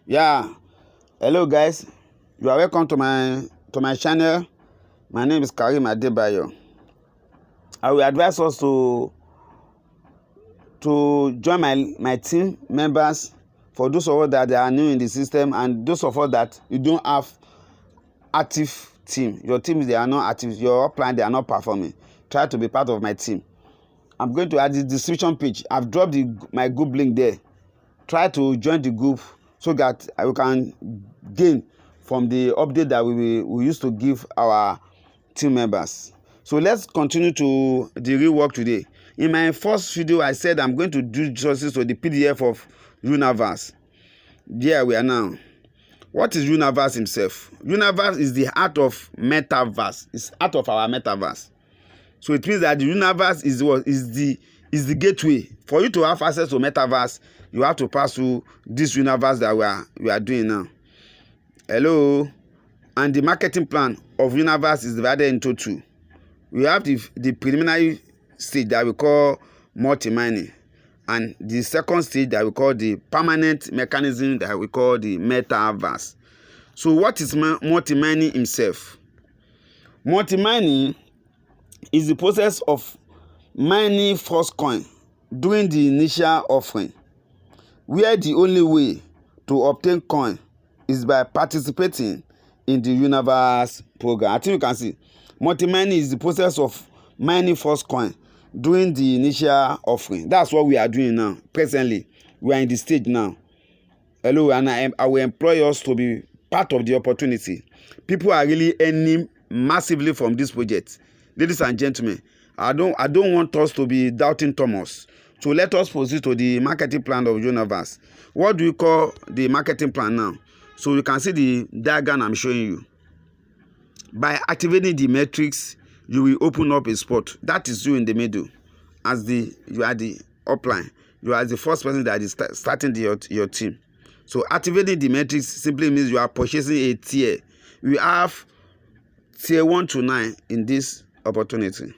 Yeah, hello guys. You are welcome to my channel. My name is Karim Adebayo. I will advise us to join my team members. For those of us that they are new in the system, and those of us that you don't have active team, your teams they are not active, your upline they are not performing. Try to be part of my team. I'm going to add the description page. I've dropped my group link there. Try to join the group so that we can gain from the update that we used to give our team members. So let's continue to the real work today. In my first video, I said I'm going to do justice to the PDF of Uniteverse. There we are now. What is Uniteverse himself? Uniteverse is the heart of metaverse. It's heart of our metaverse. So it means that the Uniteverse is the gateway. For you to have access to metaverse, you have to pass through this Uniteverse that we are doing now. Hello. And the marketing plan of Uniteverse is divided into two. We have the preliminary stage that we call multi-mining, and the second stage that we call the permanent mechanism that we call the metaverse. So what is multi-mining himself? Multi-mining is the process of mining forcecoin during the initial offering, where the only way to obtain coin is by participating in the Uniteverse program. I think you can see multi-mining is the process of mining forcecoin during the initial offering. That's what we are doing now. Presently, we are in the stage now. Hello, and I will employ us to be part of the opportunity. People are really earning massively from this project. Ladies and gentlemen, I don't want us to be doubting Thomas. So let us proceed to the marketing plan of Uniteverse. What do we call the marketing plan now? So you can see the diagram I'm showing you. By activating the metrics, you will open up a spot. That is you in the middle. You are the upline. You are the first person that is starting your team. So activating the metrics simply means you are purchasing a tier. We have tier 1 to 9 in this opportunity.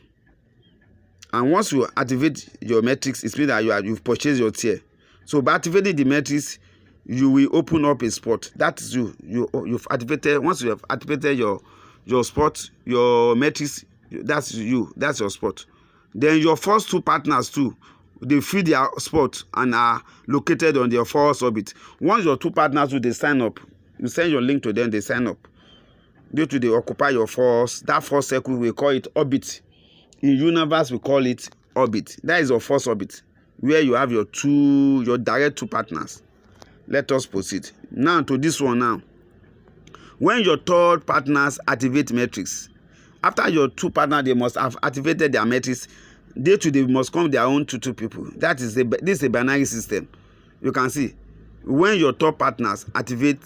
And once you activate your metrics, it means that you've purchased your tier. So by activating the metrics, you will open up a spot. That is you've activated. Once you have activated your spot, your metrics, that's your spot. Then your first two partners too, they fill their spot and are located on their first orbit. Once your two partners they sign up, you send your link to them, they sign up. They occupy your that first circle, we call it orbit. In Uniteverse, we call it orbit. That is your first orbit, where you have your direct two partners. Let us proceed now to this one now. When your third partners activate metrics, after your two partners, they must have activated their metrics. They must come their own two people. This is a binary system. You can see when your third partners activate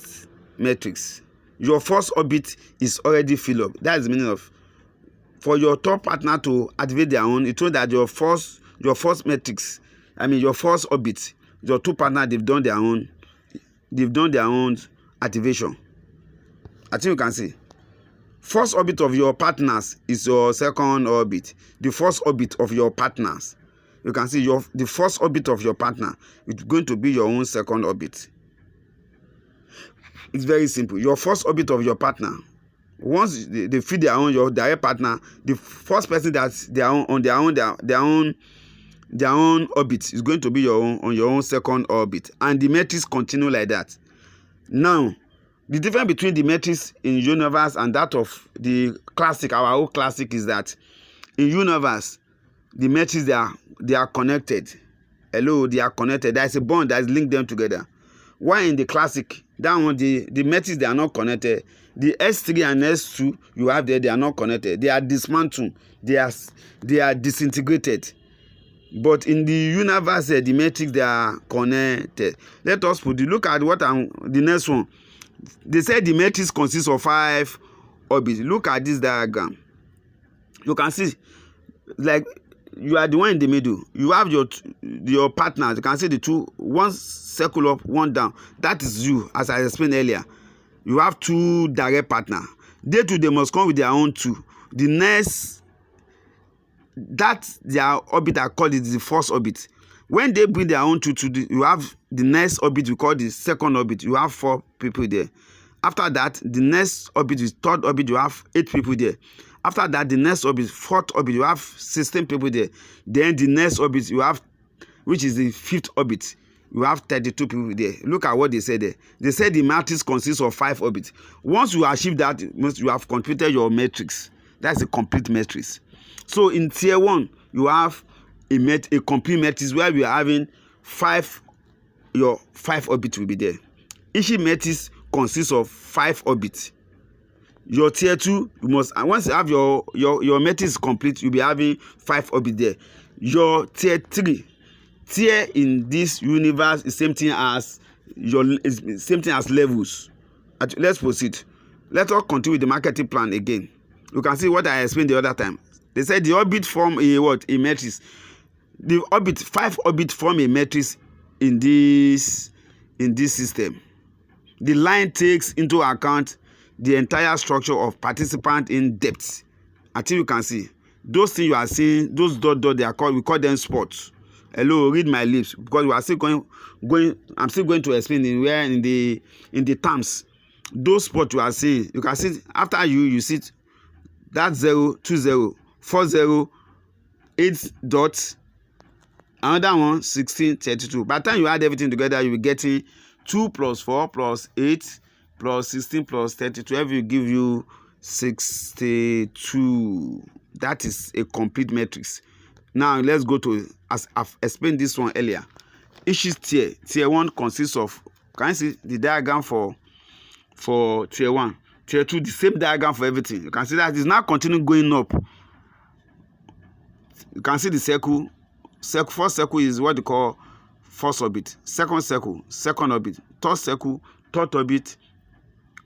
metrics, your first orbit is already filled up. That is the meaning of, for your top partner to activate their own, it means that your first metrics, your first orbit, your two partners, they've done their own activation. I think you can see. First orbit of your partners is your second orbit. The first orbit of your partners, you can see the first orbit of your partner is going to be your own second orbit. It's very simple. Your first orbit of your partner, once they feed your direct partner, the first person that's their own orbit is going to be on your own second orbit, and the metrics continue like that. Now, the difference between the metrics in Uniteverse and that of the classic, our old classic, is that in Uniteverse, the metrics they are connected. Hello, they are connected. There is a bond that links them together. While in the classic, that one, the metrics, they are not connected. The S3 and S2 you have there, they are not connected. They are dismantled. They are disintegrated. But in the Uniteverse, the metrics, they are connected. Let us look at the next one. They said the matrix consists of 5 orbits. Look at this diagram. You can see, like, you are the one in the middle. You have your partners. You can see the two, one circle up, one down. That is you, as I explained earlier. You have two direct partners. They must come with their own two. The next, that their orbit I call it the first orbit. When they bring their own you have the next orbit we call the second orbit. You have 4 people there. After that, the next orbit is third orbit. You have 8 people there. After that, the next orbit, fourth orbit, you have 16 people there. Then the next orbit you have, which is the 5th orbit, you have 32 people there. Look at what they said there. They said the matrix consists of 5 orbits. Once you achieve that, you have completed your matrix. That's a complete matrix. So in tier 1, you have a complete matrix where we are having 5. Your 5 orbits will be there. Each matrix consists of 5 orbits. Your tier 2, you must, and once you have your matrix complete, you'll be having 5 orbits there. Your tier 3, tier in this universe is same thing as levels. Let's proceed. Let us continue with the marketing plan again. You can see what I explained the other time. They said the orbit form a matrix. The orbit, 5 orbits form a matrix in this system. The line takes into account the entire structure of participant in depth. Until you can see those things you are seeing, those dot we call them spots. Hello, read my lips, because we are still going. I'm still going to explain in the terms. Those spots you are seeing, you can see after you see that 0, 20, 40, 8 dots. Another one 16, 32. By the time you add everything together, you will be getting 2 plus 4 plus 8 plus 16 plus 32. Every will give you 62. That is a complete matrix. Now let's go to, as I've explained this one earlier. Each tier 1 consists of, can you see the diagram for tier 1? Tier 2, the same diagram for everything. You can see that it's now continuing going up. You can see the circle. First circle is what they call first orbit. Second circle, second orbit. Third circle, third orbit.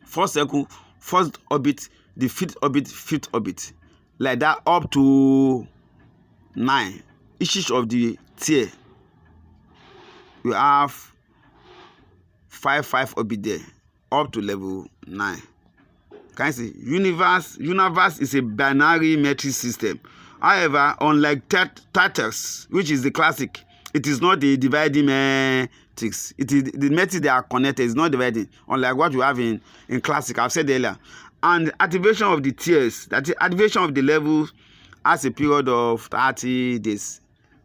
Fourth circle, first orbit. The 5th orbit, 5th orbit. Like that up to 9. Each of the tier, you have 5 orbit there, up to level 9. Can you see? Universe is a binary metric system. However, unlike Tatters, which is the classic, it is not a dividing matrix. It is the matrix they are connected. It's not dividing, unlike what you have in classic. I've said earlier. And activation of the tiers, that is activation of the levels, has a period of 30 days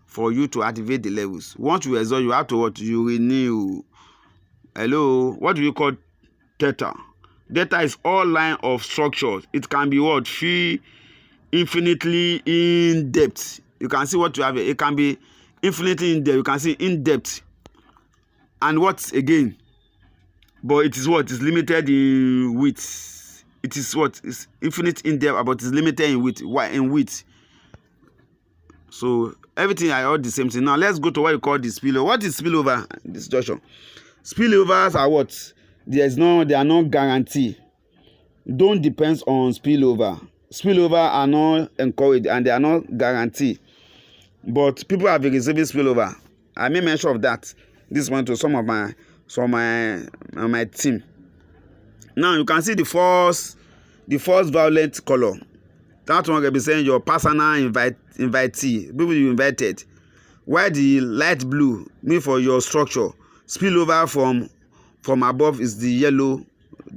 for you to activate the levels. Once you exhaust, you have to what? You renew. Hello, what do you call data? Data is all line of structures. It can be what? Free, infinitely in depth. You can see what you have. It can be infinitely in depth. You can see in depth. And what again? But it is what? It's limited in width. It is what? It's infinite in depth, but it's limited in width. Why? In width. So everything I heard the same thing. Now let's go to what you call the spillover. What is spillover in this situation? Spillovers are what? They are not guaranteed. Don't depend on spillover. Spillover are not encouraged and they are not guaranteed. But people have been receiving spillover. I made mention of that this one to some of my team. Now you can see the first violet color. That one represents your personal invitee, people you invited. While the light blue means for your structure. Spillover from above is the yellow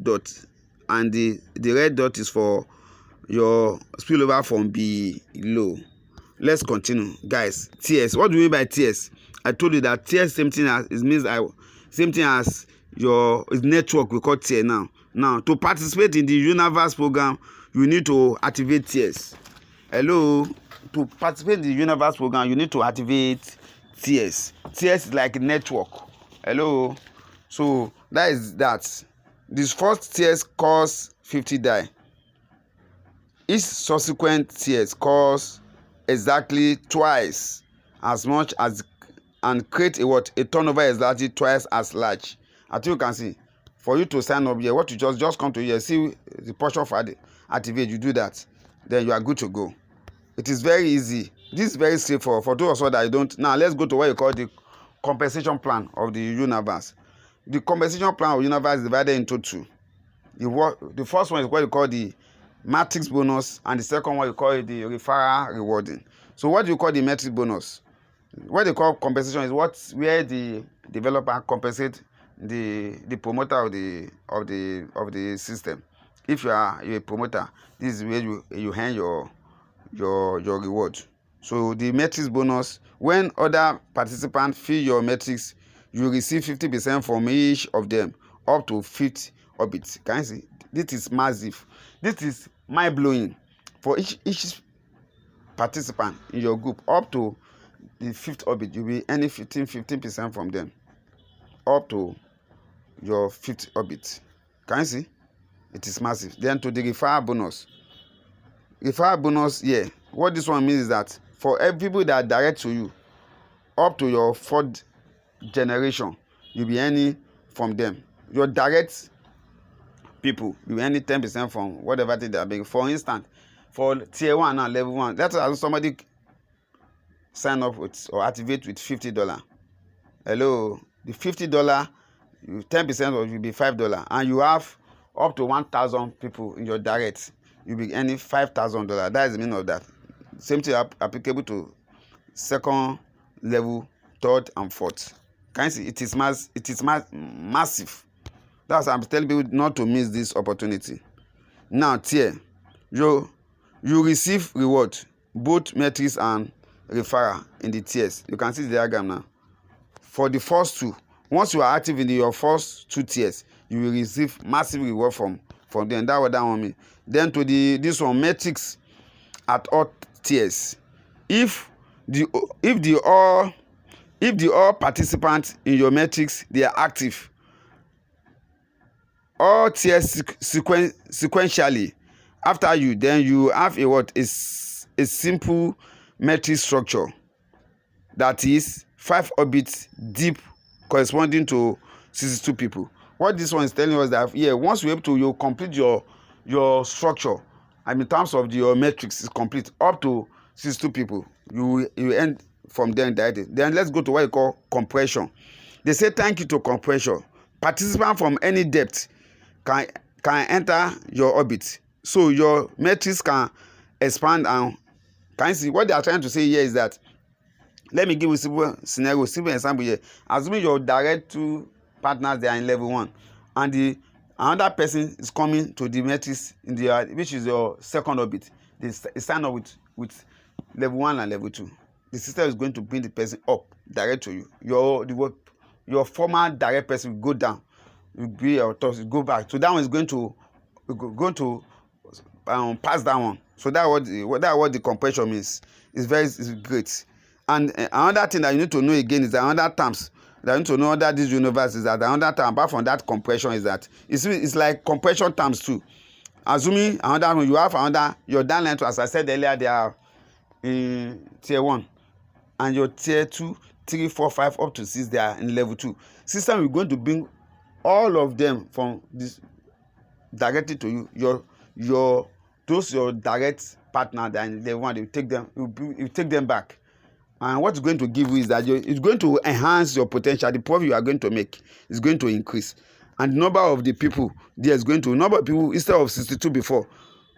dot, and the red dot is for your spillover from below. Let's continue, guys. Tiers. What do you mean by tiers? I told you that tiers same thing as your network. We call tier now. Now to participate in the Uniteverse program, you need to activate tiers. Hello. To participate in the Uniteverse program, you need to activate tiers. Tiers is like a network. Hello. So that is that. This first tiers costs 50 DAI. Each subsequent tiers costs exactly twice as much as, and create a turnover exactly twice as large. As you can see, for you to sign up here, what you just come to here, see the portion for activate, you do that, then you are good to go. It is very easy. This is very safe for those that you don't. Now let's go to what you call the compensation plan of the Uniteverse. The compensation plan of Uniteverse is divided into 2. The first one is what you call the matrix bonus, and the second one you call it the referral rewarding. So what do you call the matrix bonus? What they call compensation is where the developer compensate the promoter of the system. If you're a promoter, this is where you earn your reward. So the metrics bonus, when other participants fill your metrics, you receive 50% from each of them, up to 50 orbits. Can you see? This is massive. This is mind blowing. For each participant in your group, up to the fifth orbit, you'll be earning 15% from them, up to your fifth orbit. Can you see? It is massive. Then to the referral bonus. Referral bonus, yeah. What this one means is that for every people that are direct to you, up to your fourth generation, you'll be earning from them. Your direct people, you'll be earning 10% from whatever thing they are making. For instance, for tier 1 and level 1, let's say somebody sign up with or activate with $50. Hello, the $50, 10% of it will be $5, and you have up to 1,000 people in your direct, you'll be earning $5,000. That is the meaning of that. Same thing applicable to second level, third, and fourth. Can you see? It is massive. That's why I'm telling people not to miss this opportunity. Now, tier, you receive reward, both metrics and referral in the tiers. You can see the diagram now. For the first two, once you are active in your first two tiers, you will receive massive reward from them. That's what that one means. Then to this one, metrics at all tiers. If the all participants in your metrics, they are active, all tiers sequentially after you, then you have a simple metric structure that is 5 orbits deep, corresponding to 62 people. What this one is telling us that once you're able to you complete your structure, and in terms of your metrics is complete up to 62 people, you end from there directly. Then let's go to what you call compression. They say thank you to compression. Participants from any depth can enter your orbit, so your metrics can expand. And can you see what they are trying to say here is that, let me give you a simple scenario, simple example here. Assuming your direct two partners, they are in level 1, and another person is coming to the metrics in which is your second orbit. They sign up with level 1 and level 2. The system is going to bring the person up direct to you. Your former direct person will go down, will be your top, will go back. So that one is going to pass that one. So that's what the compression means. It's great. And another thing that you need to know again is that another terms that you need to know under this universe is that another term apart from that compression is that it's like compression terms too. Assuming another one, you have another, your downline, as I said earlier, they are in tier 1, and your tier 2, 3, 4, 5 up to 6, they are in level 2. System, we're going to bring all of them from this directly to you. Your direct partner that in level 1, you take them back. And what it's going to give you is that it's going to enhance your potential. The profit you are going to make is going to increase. And the number of the people there is going to, number of people instead of 62 before,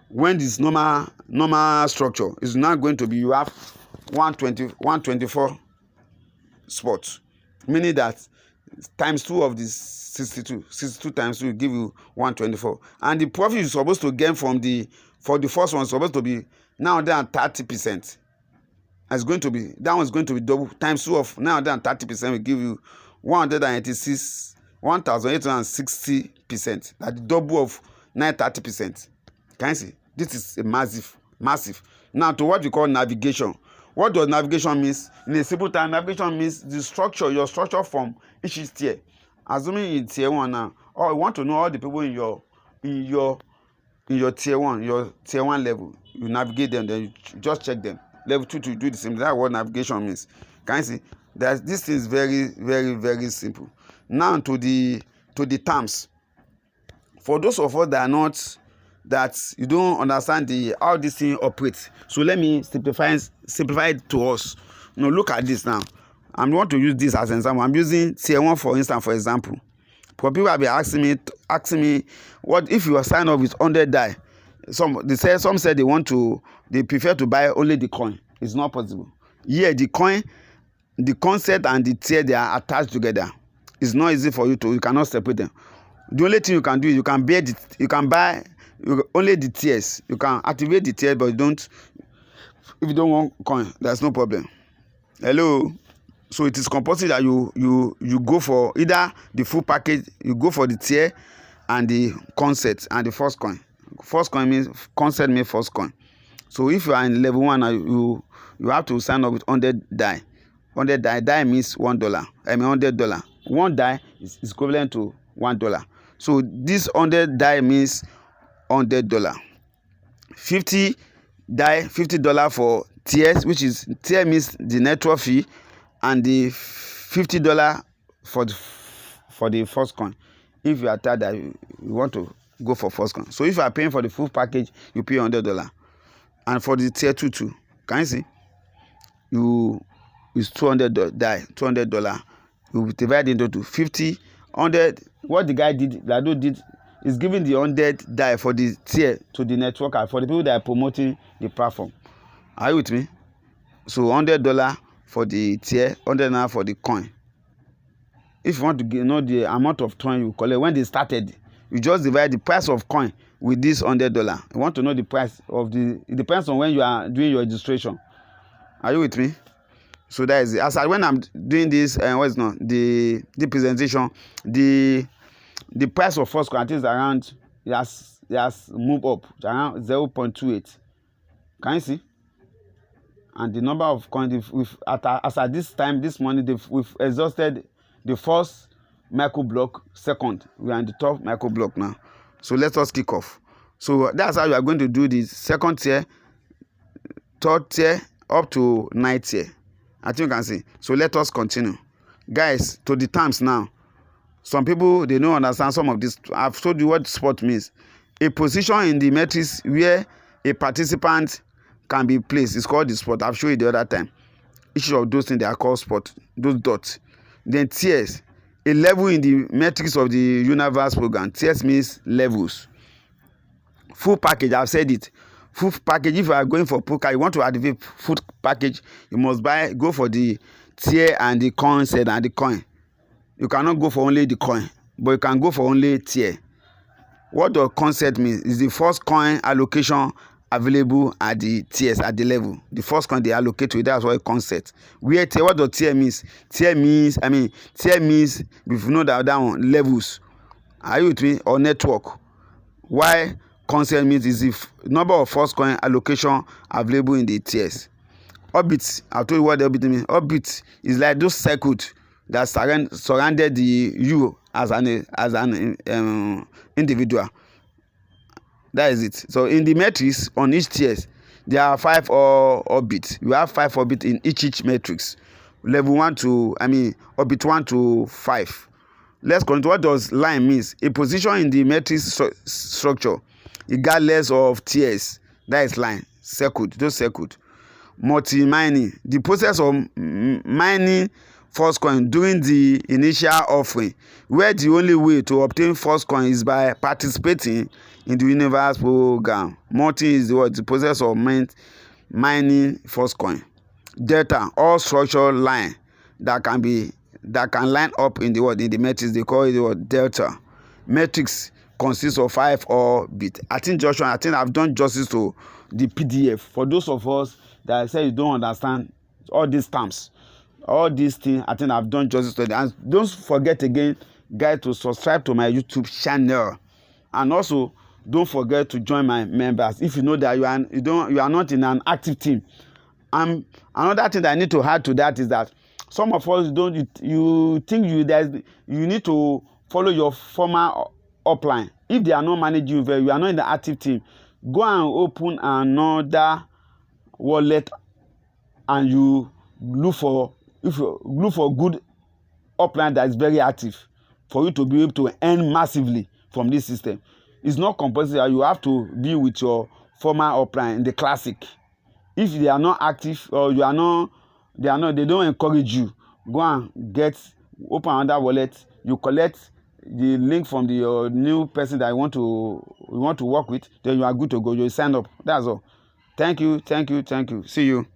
when this normal structure is now going to be, you have 124 spots. Meaning that times 2 of this 62 times 2 will give you 124. And the profit you're supposed to gain for the first one is supposed to be now than 30%. It's going to be, that one is going to be double, times 2 of now than 30% will give you 1,860%. That's the double of 930%. Can you see? This is a massive. Now to what we call navigation. What does navigation means? In a simple time, navigation means the structure, your structure from each tier. Assuming in tier 1 now, or you want to know all the people in your tier 1, your tier 1 level, you navigate them, then you just check them. Level 2 to do the same. That's what navigation means. Can you see? This is very, very, very simple. Now to the terms. For those of us that you don't understand how this thing operates, so let me simplify it to us. Look at this now. I want to use this as an example. I'm using tier 1 for instance, for example. But people have been asking me, what if you are signed up with 100 DAI? Some said they prefer to buy only the coin. It's not possible. Yeah, the coin the concept and the tier, they are attached together. It's not easy for you cannot separate them. The only thing you can do is you can buy only the tiers. You can activate the tier, but if you don't want coin, there's no problem. Hello. So it is compulsory that you go for either the full package, you go for the tier and the concept and the first coin. First coin means concept means first coin. So if you are in level 1, you have to sign up with 100 die. 100 die means $1. I mean $100. One die is equivalent to $1. So this 100 die means $100. 50 die, $50 for tiers, which is tier means the network fee, and the $50 for the first coin. If you are tired that you want to go for first coin. So if you are paying for the full package, you pay $100. And for the tier 2 too, can you see? It's $200 die, $200. You divide into 50, 100. What the guy did, Lado did, is giving the 100 die for the tier to the networker, for the people that are promoting the platform. Are you with me? So $100 for the tier, $100 for the coin. If you want to know the amount of coin you collect when they started, you just divide the price of coin with this $100. You want to know the price of it depends on when you are doing your registration. Are you with me? So that is it. When I'm doing this, the presentation, the price of first coin, I think is around, it has moved up around 0.28. Can you see? And the number of coins, as at this time, this morning, we've exhausted the first micro block. Second, we are in the top micro block now. So let us kick off. So that's how you are going to do the second tier, third tier, up to 9th tier. I think you can see. So let us continue. Guys, to the terms now. Some people, they don't understand some of this. I've told you what spot means. A position in the matrix where a participant can be placed is called the spot. I've shown you the other time. Each of those things, they are called spot. Those dots. Then tiers. A level in the matrix of the Uniteverse program. Tiers means levels. Full package, I've said it. Full package, if you are going for poker, you want to activate full package, you must go for the tier and the concept and the coin. You cannot go for only the coin, but you can go for only tier. What the concept means is the first coin allocation available at the tiers, at the level. The first coin they allocate to it, that's what concept. Where tier, what the tier means? Tier means, if you know that one, levels. Are you with me? Or network. Why concept means is the number of first coin allocation available in the tiers. Orbit, I told you what the orbit means. Orbit is like those circuits that surrounded you as an individual. That is it. So in the matrix on each tiers, there are 5 orbits. You have 5 orbits in each matrix. Level 1 to orbit 1 to 5. Let's continue. What does line means? A position in the matrix structure, regardless of tiers. That is line. Circuit. Those circuit. Multi-mining. The process of mining first coin during the initial offering, where the only way to obtain first coin is by participating in the Uniteverse program. Multi is the process of mining first coin. Delta, all structural line that can line up in the matrix, they call it the delta. Matrix consists of 5 orbits. I think I've done justice to the PDF. For those of us that say you don't understand all these terms, all these things, I think I've done justice to them. And don't forget again, guys, to subscribe to my YouTube channel, and also don't forget to join my members. If you know that you are not in an active team. Another thing that I need to add to that is that some of us you think you need to follow your former upline. If they are not managing you very, you are not in the active team, go and open another wallet and you look for good upline that is very active for you to be able to earn massively from this system. It's not compulsory. You have to be with your former upline in the classic. If they are not active or they don't encourage you, go and open another wallet. You collect the link from the new person that you want to work with, then you are good to go. You sign up. That's all. Thank you. See you.